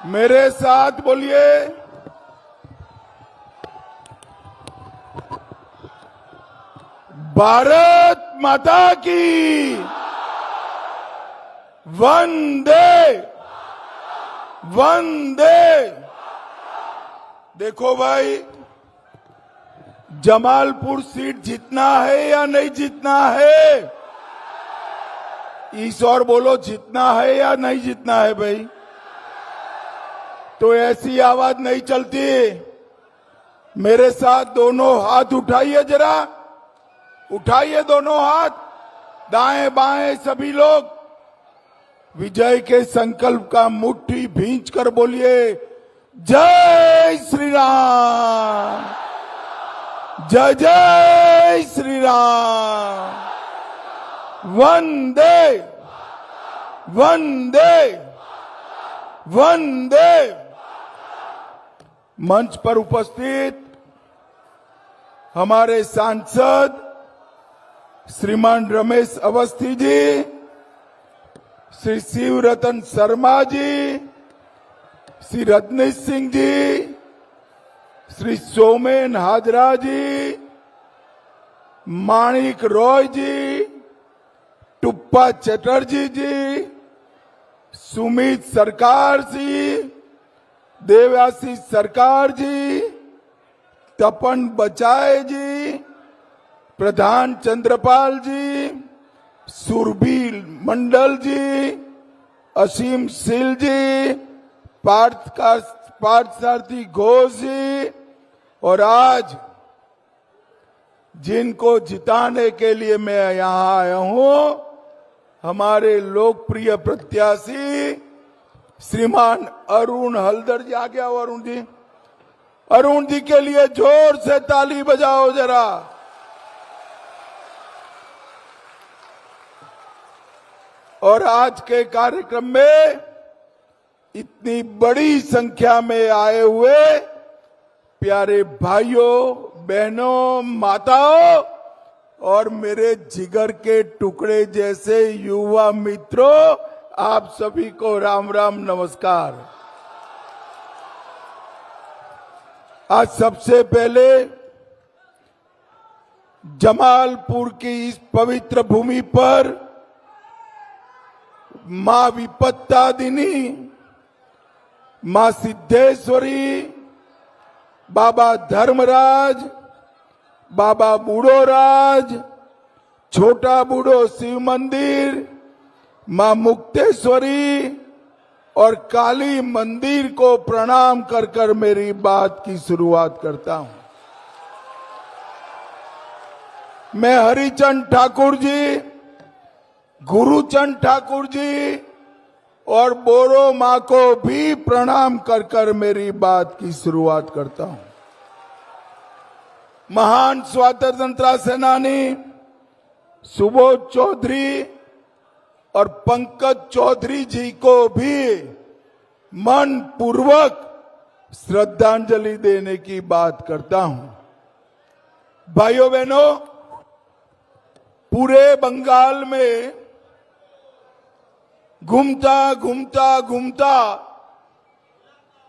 मेरे साथ बोलिए, भारत माता की वंदे वंदे। देखो भाई, जमालपुर सीट जीतना है या नहीं जीतना है? इस और बोलो, जीतना है या नहीं जीतना है भाई? तो ऐसी आवाज नहीं चलती। मेरे साथ दोनों हाथ उठाइए, जरा उठाइए दोनों हाथ, दाएं बाएं सभी लोग। विजय के संकल्प का मुट्ठी भींच कर बोलिए, जय श्री राम, जय जय श्री राम, वंदे वंदे वंदे। मंच पर उपस्थित हमारे सांसद श्रीमान रमेश अवस्थी जी, श्री शिव रतन शर्मा जी, श्री रजनीश सिंह जी, श्री सोमेन हाजरा जी, माणिक रॉय जी, टुप्पा चटर्जी जी, सुमित सरकार जी, देवाशीष सरकार जी, तपन बचाए जी, प्रधान चंद्रपाल जी, सुरभि मंडल जी, असीम सिल जी, पार्थ सारथी घोष जी, और आज जिनको जिताने के लिए मैं यहां आया हूं, हमारे लोकप्रिय प्रत्याशी श्रीमान अरुण हल्दर जी। आ गया अरुण जी। अरुण जी के लिए जोर से ताली बजाओ जरा। और आज के कार्यक्रम में इतनी बड़ी संख्या में आए हुए प्यारे भाइयों, बहनों, माताओं और मेरे जिगर के टुकड़े जैसे युवा मित्रों, आप सभी को राम राम नमस्कार। आज सबसे पहले जमालपुर की इस पवित्र भूमि पर मां विपत्तादिनी, मां सिद्धेश्वरी, बाबा धर्मराज, बाबा बूढ़ोराज, छोटा बूढ़ो शिव मंदिर, मां मुक्तेश्वरी और काली मंदिर को प्रणाम कर कर मेरी बात की शुरुआत करता हूं। मैं हरिचंद ठाकुर जी, गुरुचंद ठाकुर जी और बोरो मां को भी प्रणाम कर कर मेरी बात की शुरुआत करता हूं। महान स्वतंत्रता सेनानी सुबोध चौधरी और पंकज चौधरी जी को भी मन पूर्वक श्रद्धांजलि देने की बात करता हूं। भाइयों बहनों, पूरे बंगाल में घूमता घूमता घूमता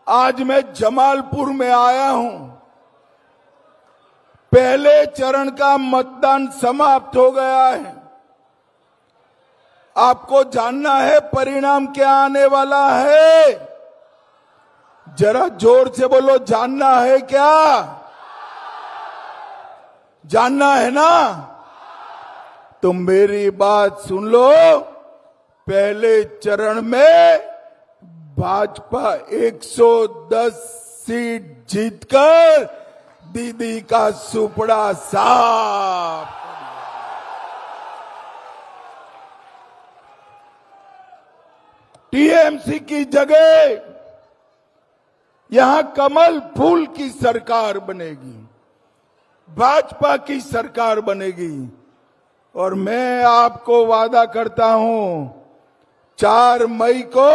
आज मैं जमालपुर में आया हूं। पहले चरण का मतदान समाप्त हो गया है। आपको जानना है परिणाम क्या आने वाला है? जरा जोर से बोलो, जानना है क्या? जानना है ना? तो मेरी बात सुन लो। पहले चरण में भाजपा 110 सीट जीतकर दीदी का सुपड़ा साफ। टीएमसी की जगह यहां कमल फूल की सरकार बनेगी, भाजपा की सरकार बनेगी। और मैं आपको वादा करता हूं, 4 मई को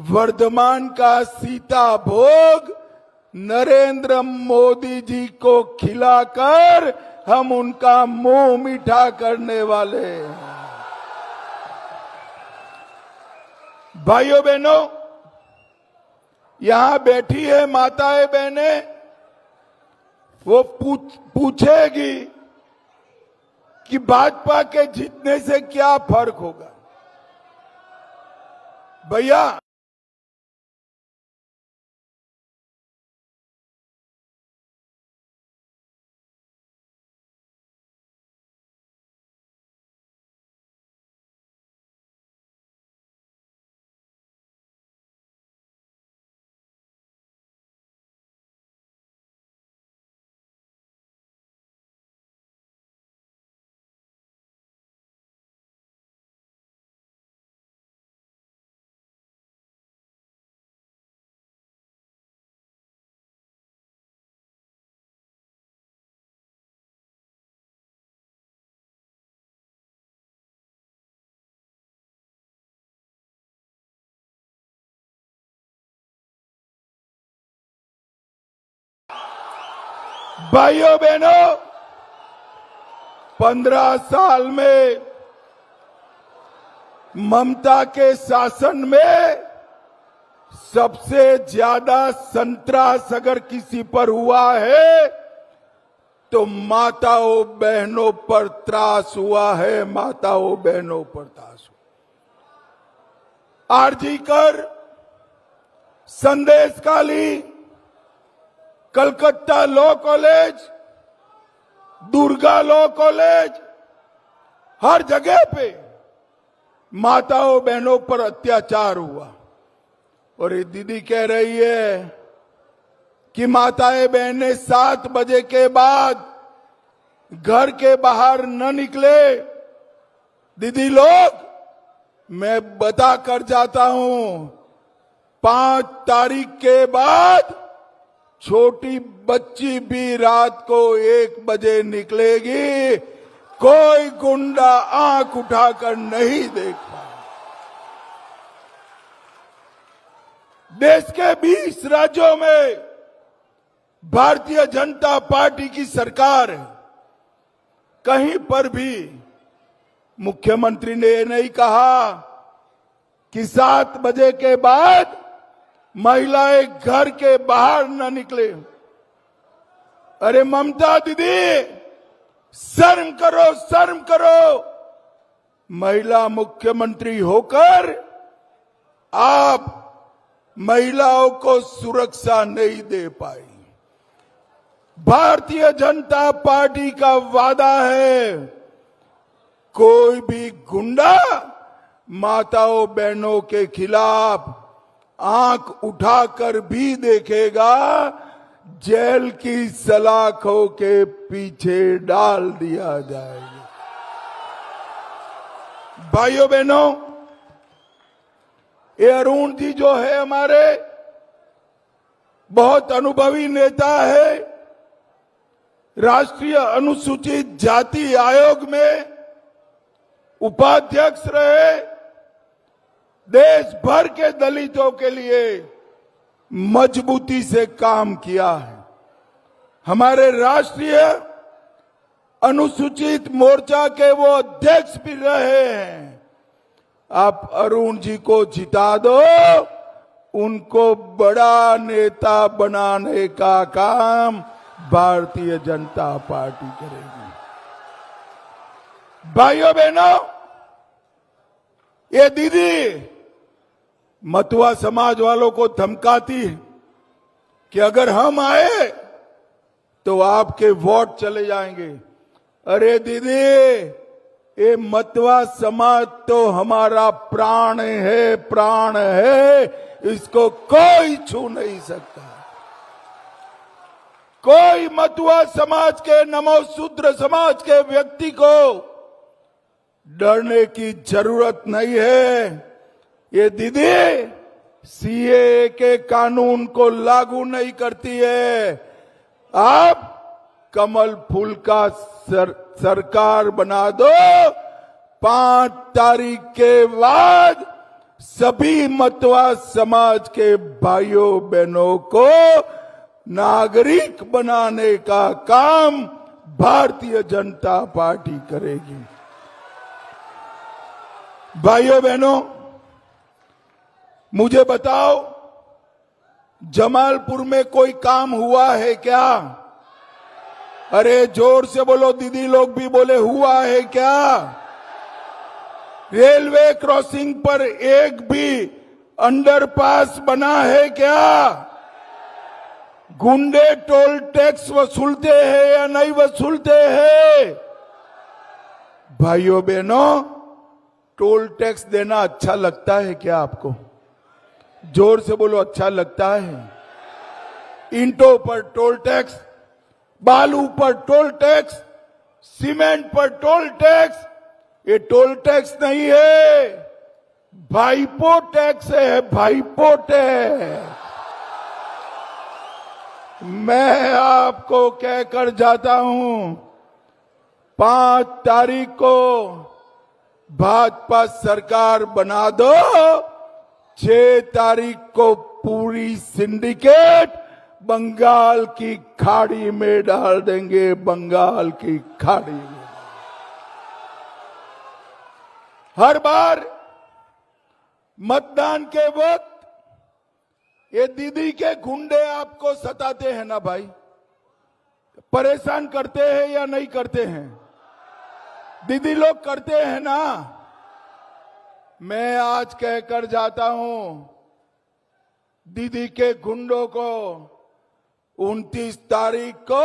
वर्धमान का सीता भोग नरेंद्र मोदी जी को खिलाकर हम उनका मुंह मीठा करने वाले हैं। भाइयों बहनों, यहां बैठी है माताएं बहनें, वो पूछेगी कि भाजपा के जीतने से क्या फर्क होगा। भैया, भाइयों बहनों, 15 साल में ममता के शासन में सबसे ज्यादा संतरास अगर किसी पर हुआ है तो माताओं बहनों पर त्रास हुआ है, माताओं बहनों पर त्रास हुआ। RG Kar, Sandeshkhali, Calcutta law college, Durga law college, हर जगह पे माताओं बहनों पर अत्याचार हुआ। और ये दीदी कह रही है कि माताएं बहनें 7 बजे के बाद घर के बाहर न निकले। दीदी लोग, मैं बता कर जाता हूं, 5 तारीख के बाद छोटी बच्ची भी रात को 1 बजे निकलेगी, कोई गुंडा आंख उठाकर नहीं देख पाए। देश के 20 राज्यों में भारतीय जनता पार्टी की सरकार है। कहीं पर भी मुख्यमंत्री ने ये नहीं कहा कि 7 बजे के बाद महिलाएं घर के बाहर न निकले। अरे ममता दीदी, शर्म करो, शर्म करो। महिला मुख्यमंत्री होकर आप महिलाओं को सुरक्षा नहीं दे पाई। भारतीय जनता पार्टी का वादा है, कोई भी गुंडा माताओं बहनों के खिलाफ आंख उठाकर भी देखेगा, जेल की सलाखों के पीछे डाल दिया जाएगा। भाइयों बहनों, ये अरुण जी जो है हमारे बहुत अनुभवी नेता है, राष्ट्रीय अनुसूचित जाति आयोग में उपाध्यक्ष रहे, देश भर के दलितों के लिए मजबूती से काम किया है। हमारे राष्ट्रीय अनुसूचित मोर्चा के वो अध्यक्ष भी रहे हैं। आप अरुण जी को जिता दो, उनको बड़ा नेता बनाने का काम भारतीय जनता पार्टी करेगी। भाइयों बहनों, ये दीदी मतुआ समाज वालों को धमकाती है कि अगर हम आए तो आपके वोट चले जाएंगे। अरे दीदी, ये मतुआ समाज तो हमारा प्राण है, प्राण है, इसको कोई छू नहीं सकता। कोई मतुआ समाज के, नमोशूद्र समाज के व्यक्ति को डरने की जरूरत नहीं है। ये दीदी सीएए के कानून को लागू नहीं करती है। आप कमल फूल का सरकार बना दो, 5 तारीख के बाद सभी मतुआ समाज के भाइयों बहनों को नागरिक बनाने का काम भारतीय जनता पार्टी करेगी। भाइयों बहनों, मुझे बताओ, जमालपुर में कोई काम हुआ है क्या? अरे जोर से बोलो, दीदी लोग भी बोले हुआ है क्या? रेलवे क्रॉसिंग पर एक भी अंडरपास बना है क्या? गुंडे टोल टैक्स वसूलते हैं या नहीं वसूलते हैं? भाइयों बहनों, टोल टैक्स देना अच्छा लगता है क्या आपको? जोर से बोलो, अच्छा लगता है? ईंटों पर टोल टैक्स, बालू पर टोल टैक्स, सीमेंट पर टोल टैक्स, ये टोल टैक्स नहीं है, भाईपो टैक्स है, भाईपो टैक्स। मैं आपको कहकर जाता हूं, 5 तारीख को भाजपा सरकार बना दो, 6 तारीख को पूरी सिंडिकेट बंगाल की खाड़ी में डाल देंगे, बंगाल की खाड़ी में। हर बार मतदान के वक्त ये दीदी के गुंडे आपको सताते हैं ना भाई, परेशान करते हैं या नहीं करते हैं? दीदी लोग करते हैं ना। मैं आज कहकर जाता हूं, दीदी के गुंडों को 29 तारीख को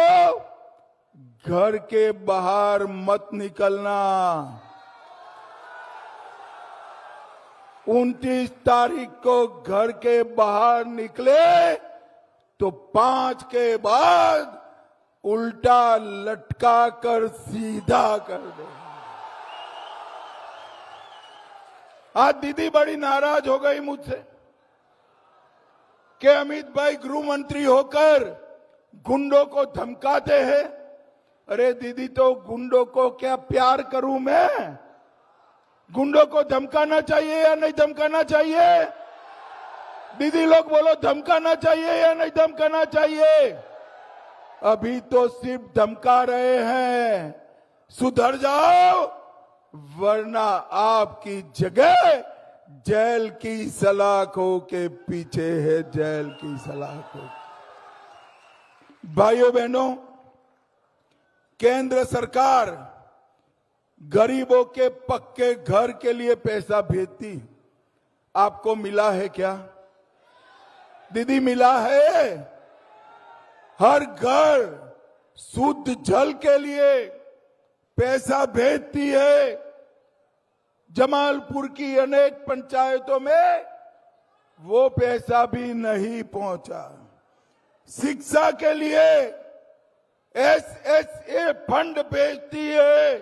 घर के बाहर मत निकलना। 29 तारीख को घर के बाहर निकले तो 5 के बाद उल्टा लटका कर सीधा कर दे। आज दीदी बड़ी नाराज हो गई मुझसे कि अमित भाई गृह मंत्री होकर गुंडों को धमकाते हैं। अरे दीदी, तो गुंडों को क्या प्यार करूं मैं? गुंडों को धमकाना चाहिए या नहीं धमकाना चाहिए? दीदी लोग बोलो, धमकाना चाहिए या नहीं धमकाना चाहिए? अभी तो सिर्फ धमका रहे हैं। सुधर जाओ, वरना आपकी जगह जेल की सलाखों के पीछे है, जेल की सलाखों। भाइयों बहनों, केंद्र सरकार गरीबों के पक्के घर के लिए पैसा भेजती, आपको मिला है क्या? दीदी, मिला है? हर घर शुद्ध जल के लिए पैसा भेजती है। जमालपुर की अनेक पंचायतों में वो पैसा भी नहीं पहुंचा। शिक्षा के लिए SSA फंड भेजती है,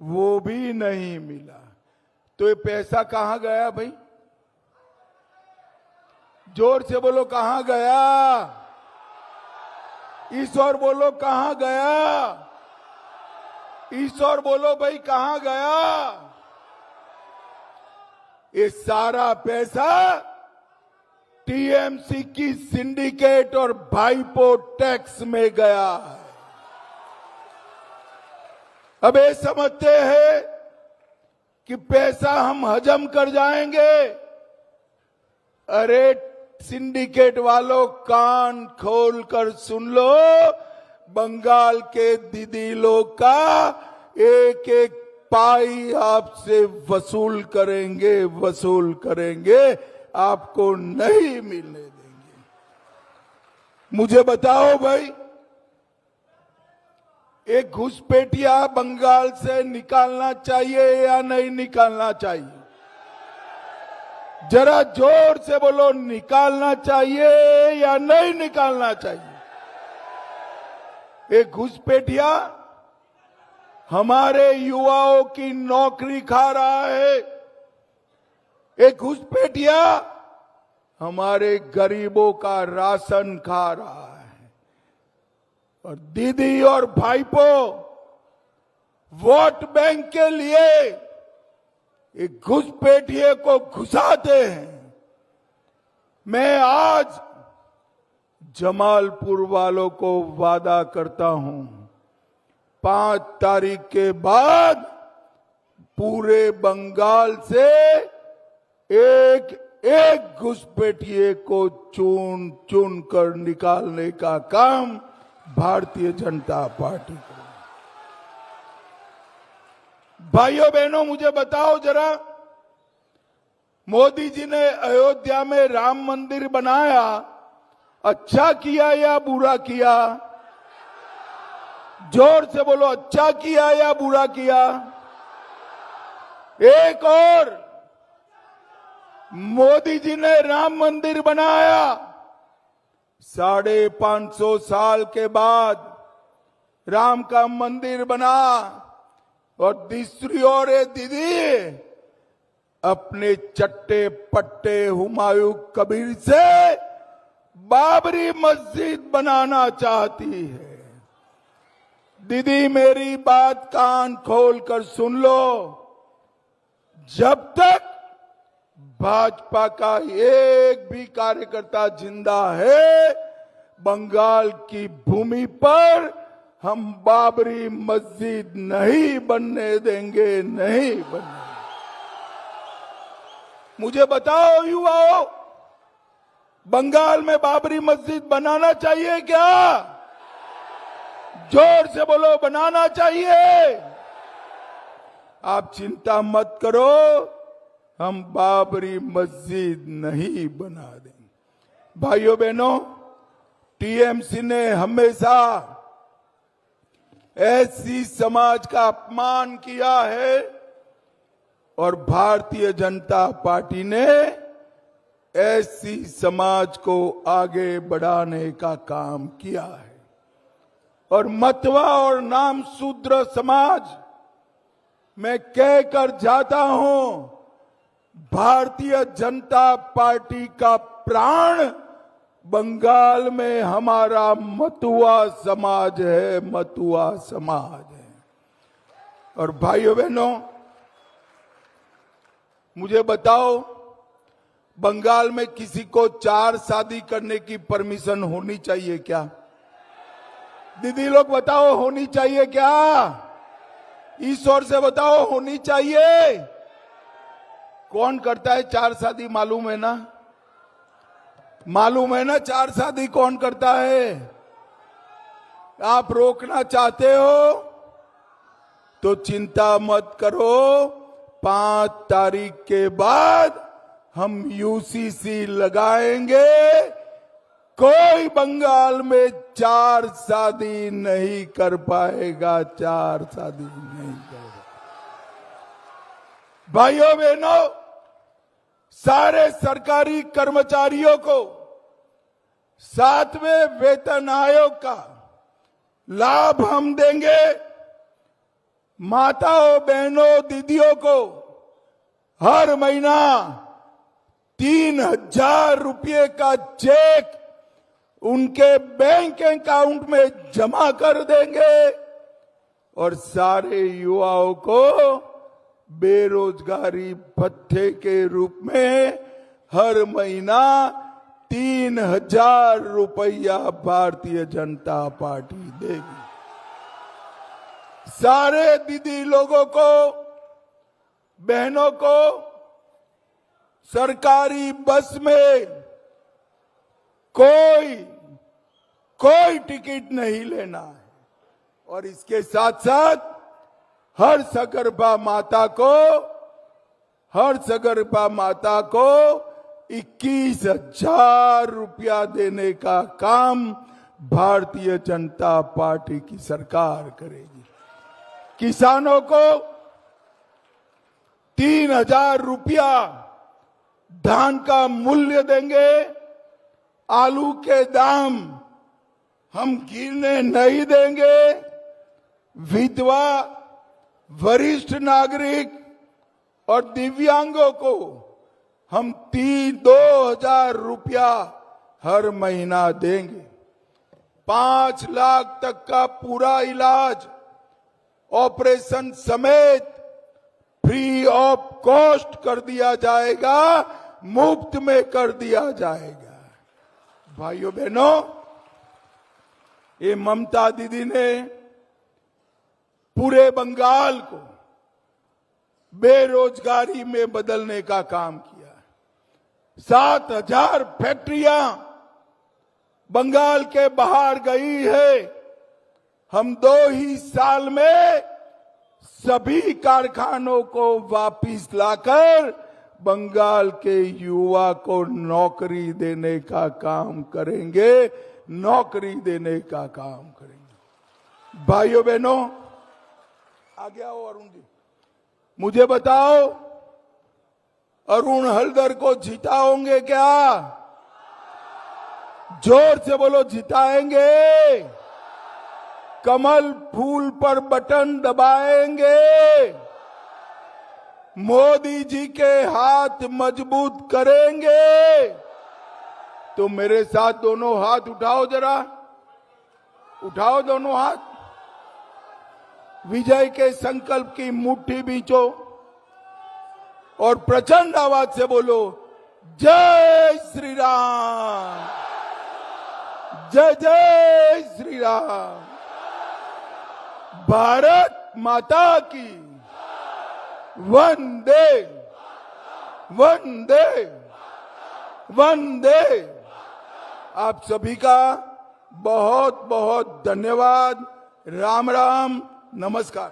वो भी नहीं मिला। तो ये पैसा कहां गया भाई? जोर से बोलो, कहां गया? ईश्वर बोलो, कहां गया? ईश्वर बोलो भाई, कहां गया? ये सारा पैसा टीएमसी की सिंडिकेट और भाईपो टैक्स में गया है। अब ये समझते हैं कि पैसा हम हजम कर जाएंगे। अरे सिंडिकेट वालों, कान खोल कर सुन लो, बंगाल के दीदी लोग का एक एक पाई आपसे वसूल करेंगे, वसूल करेंगे, आपको नहीं मिलने देंगे। मुझे बताओ भाई, एक घुसपैठिया बंगाल से निकालना चाहिए या नहीं निकालना चाहिए? जरा जोर से बोलो, निकालना चाहिए या नहीं निकालना चाहिए? एक घुसपैठिया हमारे युवाओं की नौकरी खा रहा है। एक घुसपैठिया हमारे गरीबों का राशन खा रहा है। और दीदी और भाईपो वोट बैंक के लिए एक घुसपैठिए को घुसाते हैं। मैं आज जमालपुर वालों को वादा करता हूं, 5 तारीख के बाद पूरे बंगाल से एक एक घुसपैठिए को चुन चुन कर निकालने का काम भारतीय जनता पार्टी करेगी। भाइयों बहनों, मुझे बताओ जरा, मोदी जी ने अयोध्या में राम मंदिर बनाया, अच्छा किया या बुरा किया? जोर से बोलो, अच्छा किया या बुरा किया? एक और, मोदी जी ने राम मंदिर बनाया, 550 साल के बाद राम का मंदिर बना, और दूसरी ओर दीदी अपने चट्टे पट्टे हुमायूं कबीर से बाबरी मस्जिद बनाना चाहती है। दीदी मेरी बात कान खोल कर सुन लो, जब तक भाजपा का एक भी कार्यकर्ता जिंदा है, बंगाल की भूमि पर हम बाबरी मस्जिद नहीं बनने देंगे, नहीं बनने। मुझे बताओ युवाओं, बंगाल में बाबरी मस्जिद बनाना चाहिए क्या? जोर से बोलो, बनाना चाहिए। आप चिंता मत करो, हम बाबरी मस्जिद नहीं बना देंगे। भाइयों बहनों, टीएमसी ने हमेशा एससी समाज का अपमान किया है और भारतीय जनता पार्टी ने एससी समाज को आगे बढ़ाने का काम किया है। और मतवा और नाम शूद्र समाज, मैं कहकर जाता हूं, भारतीय जनता पार्टी का प्राण बंगाल में हमारा मतुआ समाज है, मतुआ समाज है। और भाइयों बहनों, मुझे बताओ, बंगाल में किसी को 4 शादी करने की परमिशन होनी चाहिए क्या? दीदी लोग बताओ, होनी चाहिए क्या? इस ओर से बताओ, होनी चाहिए? कौन करता है 4 शादी, मालूम है ना? मालूम है ना 4 शादी कौन करता है? आप रोकना चाहते हो तो चिंता मत करो, 5 तारीख के बाद हम यूसीसी लगाएंगे, कोई बंगाल में 4 शादी नहीं कर पाएगा, 4 शादी नहीं करेगा। भाइयों बहनों, सारे सरकारी कर्मचारियों को 7वें वेतन आयोग का लाभ हम देंगे। माताओं बहनों दीदियों को हर महीना 3,000 रुपये का चेक उनके बैंक अकाउंट में जमा कर देंगे और सारे युवाओं को बेरोजगारी भत्ते के रूप में हर महीना 3,000 रुपया भारतीय जनता पार्टी देगी। सारे दीदी लोगों को, बहनों को सरकारी बस में कोई टिकट नहीं लेना है। और इसके साथ साथ हर सगर्भा माता को 21,000 रुपया देने का काम भारतीय जनता पार्टी की सरकार करेगी। किसानों को 3,000 रुपया धान का मूल्य देंगे। आलू के दाम हम गिरने नहीं देंगे। विधवा, वरिष्ठ नागरिक और दिव्यांगों को हम 2,000 रुपया हर महीना देंगे। 5 लाख तक का पूरा इलाज ऑपरेशन समेत फ्री ऑफ कॉस्ट कर दिया जाएगा, मुफ्त में कर दिया जाएगा। भाइयों बहनों, ये ममता दीदी ने पूरे बंगाल को बेरोजगारी में बदलने का काम किया। 7,000 फैक्ट्रियां बंगाल के बाहर गई है। हम 2 ही साल में सभी कारखानों को वापिस लाकर बंगाल के युवा को नौकरी देने का काम करेंगे, नौकरी देने का काम करेंगे। भाइयों बहनों, आगे आओ अरुण जी, मुझे बताओ, अरुण हल्दर को जिताओगे क्या? जोर से बोलो, जिताएंगे। कमल फूल पर बटन दबाएंगे। मोदी जी के हाथ मजबूत करेंगे। तो मेरे साथ दोनों हाथ उठाओ, जरा उठाओ दोनों हाथ। विजय के संकल्प की मुट्ठी बींचो और प्रचंड आवाज से बोलो, जय श्री राम, जय जय श्री राम, भारत माता की वंदे वंदे वंदे। आप सभी का बहुत बहुत धन्यवाद। राम राम, नमस्कार।